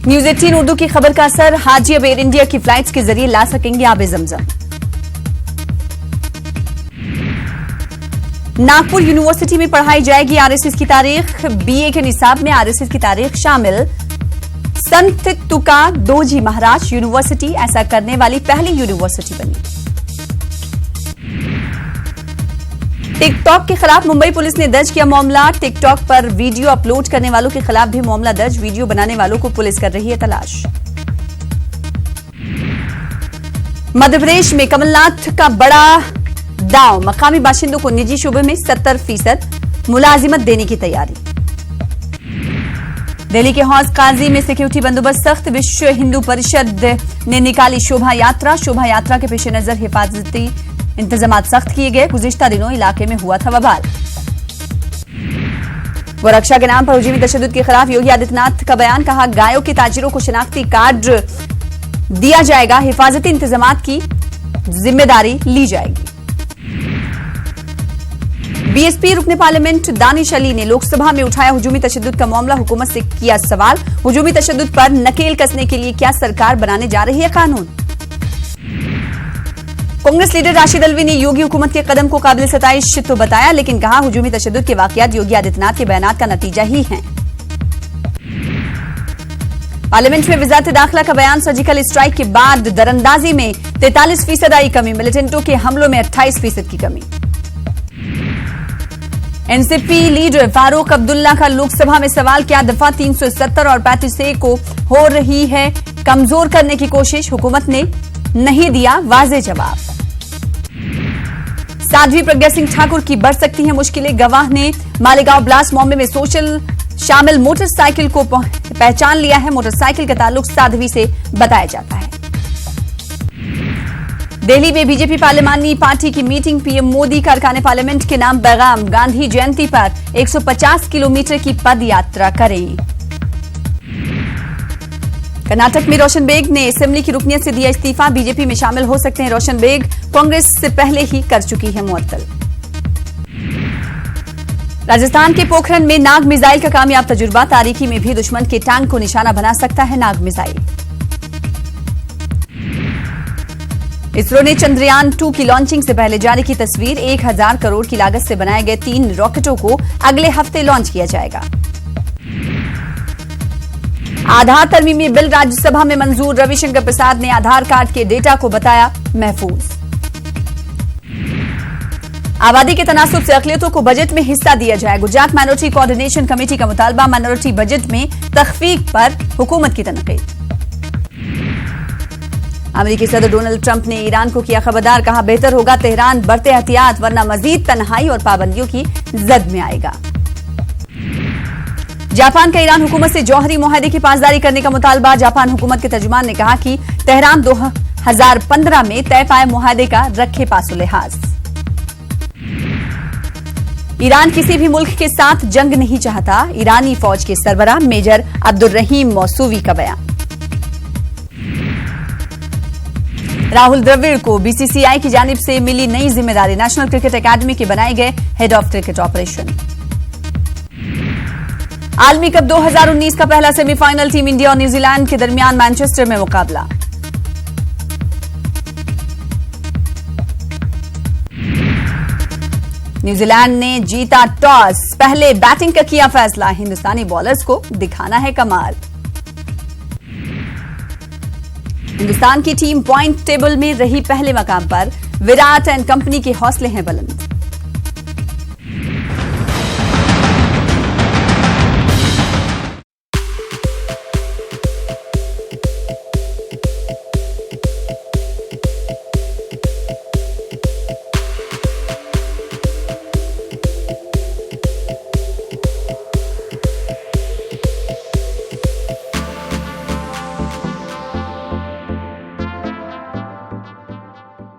News 18 Urdu की खबर का असर, हाजी अब एयर इंडिया की फ्लाइट्स के जरिए ला सकेंगे आबे जमजम। नागपुर यूनिवर्सिटी में पढ़ाई जाएगी आरएसएस की तारीख, बीए के निसाब में आरएसएस की तारीख शामिल। संत तुका दोजी महाराज यूनिवर्सिटी ऐसा करने वाली पहली यूनिवर्सिटी बनी। टिकटॉक के खिलाफ मुंबई पुलिस ने दर्ज किया मामला, टिकटॉक पर वीडियो अपलोड करने वालों के खिलाफ भी मामला दर्ज, वीडियो बनाने वालों को पुलिस कर रही है तलाश। मध्य प्रदेश में कमलनाथ का बड़ा दांव, मकामी बाशिंदों को निजी शोबे में 70% मुलाजिमत देने की तैयारी। दिल्ली के हौज काजी में सिक्योरिटी बंदोबस्त सख्त, विश्व हिंदू परिषद ने निकाली शोभा यात्रा, शोभा यात्रा के पेश नजर हिफाजती इंतजाम सख्त किए गए। गुज़िश्ता दिनों इलाके में हुआ था बवाल। गोरक्षा के नाम पर हुजूमी तशद्दुद के खिलाफ योगी आदित्यनाथ का बयान, कहा गायों के ताजिरों को शिनाख्ती कार्ड दिया जाएगा, हिफाजती इंतजाम की जिम्मेदारी ली जाएगी। बीएसपी रुकने पार्लियामेंट दानिश अली ने लोकसभा में उठाया हुजूमी तशद्दुद का मामला, हुकूमत से किया सवाल, हुजूमी तशद्दुद पर नकेल कसने के लिए क्या सरकार बनाने जा रही है कानून। कांग्रेस लीडर राशिद अल्वी ने योगी हुकूमत के कदम को काबिल सताइश तो बताया, लेकिन कहा हुजूमी तशद्दुद के वाकयात योगी आदित्यनाथ के बयानात का नतीजा ही हैं। पार्लियामेंट में वजारत दाखिला का बयान, सर्जिकल स्ट्राइक के बाद दरअंदाजी में 43% आई कमी, मिलिटेंटों के हमलों में 28% की कमी। एनसीपी लीडर फारूक अब्दुल्ला का लोकसभा में सवाल, क्या दफा 370 और 35A को हो रही है कमजोर करने की कोशिश, हुकूमत ने नहीं दिया वाज़ेह जवाब। साध्वी प्रज्ञा सिंह ठाकुर की बढ़ सकती हैं मुश्किलें, गवाह ने मालेगांव ब्लास्ट मामले में सोशल शामिल मोटरसाइकिल को पहचान लिया है, मोटरसाइकिल का ताल्लुक साध्वी से बताया जाता है। दिल्ली में बीजेपी पार्लियामानी पार्टी की मीटिंग, पीएम मोदी का अरकान पार्लियामेंट के नाम पैगाम, गांधी जयंती पर 150 किलोमीटर की पद यात्रा करें। कर्नाटक में रोशन बेग ने असेंबली की रुकनियत से दिया इस्तीफा, बीजेपी में शामिल हो सकते हैं रोशन बेग, कांग्रेस से पहले ही कर चुकी है मुअत्तल। राजस्थान के पोखरण में नाग मिसाइल का कामयाब तजुर्बा, तारीकी में भी दुश्मन के टैंक को निशाना बना सकता है नाग मिसाइल। इसरो ने चंद्रयान 2 की लॉन्चिंग से पहले जारी की तस्वीर, 1000 करोड़ की लागत से बनाए गए 3 रॉकेटों को अगले हफ्ते लॉन्च किया जाएगा। आधार तरमीमी बिल राज्यसभा में मंजूर, रविशंकर प्रसाद ने आधार कार्ड के डेटा को बताया महफूज। आबादी के तनासुब से अक़लियतों को बजट में हिस्सा दिया जाए, गुजरात माइनॉरिटी कोऑर्डिनेशन कमेटी का मुतालबा, माइनॉरिटी बजट में तख्फीफ पर हुकूमत की तनकीद। अमेरिकी सदर डोनाल्ड ट्रंप ने ईरान को किया खबरदार, कहा बेहतर होगा तेहरान बरते एहतियात, वरना मजीद तन्हाई और पाबंदियों की जद में आएगा। जापान का ईरान हुकूमत से जौहरी मुआहदे की पासदारी करने का मुतालबा, जापान हुकूमत के तर्जुमान ने कहा कि तेहरान 2015 में तय पाए मुआहदे का रखे पासो लिहाज। ईरान किसी भी मुल्क के साथ जंग नहीं चाहता, ईरानी फौज के सरबराह मेजर अब्दुर्रहीम मौसूवी का बयान। राहुल द्रविड़ को बीसीसीआई की जानिब से मिली नई जिम्मेदारी, नेशनल क्रिकेट अकादमी के बनाए गए हेड ऑफ क्रिकेट ऑपरेशन। आलमी कप 2019 का पहला सेमीफाइनल, टीम इंडिया और न्यूजीलैंड के दरमियान मैनचेस्टर में मुकाबला। न्यूजीलैंड ने जीता टॉस, पहले बैटिंग का किया फैसला, हिंदुस्तानी बॉलर्स को दिखाना है कमाल। हिंदुस्तान की टीम पॉइंट टेबल में रही पहले मकाम पर, विराट एंड कंपनी के हौसले हैं बुलंद।